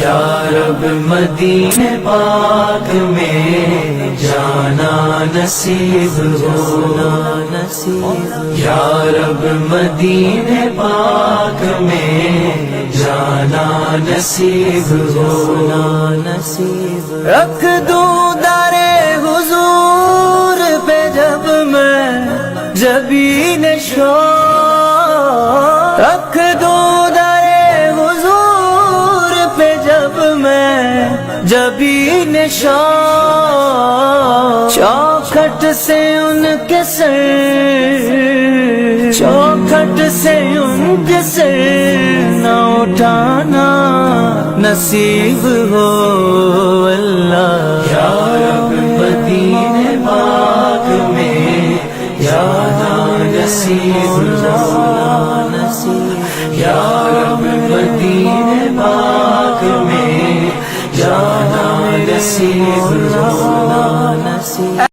یا رب مدینے پاک میں جانا نصیب ہونا یا رب مدینے پاک میں جانا نصیب ہونا رکھ دوں درے حضور پہ جب میں جبین شوق رکھ دوں درے حضور پہ جب میں جبین شوق چوکھٹ سے ان کے سر چوکھٹ سے ان کے سر نہ اٹھانا نصیب ہو اللہ یا رب مدینے پاک میں جانا نصیب ہونا یا رب مدینے پاک میں جانا نصیب ہونا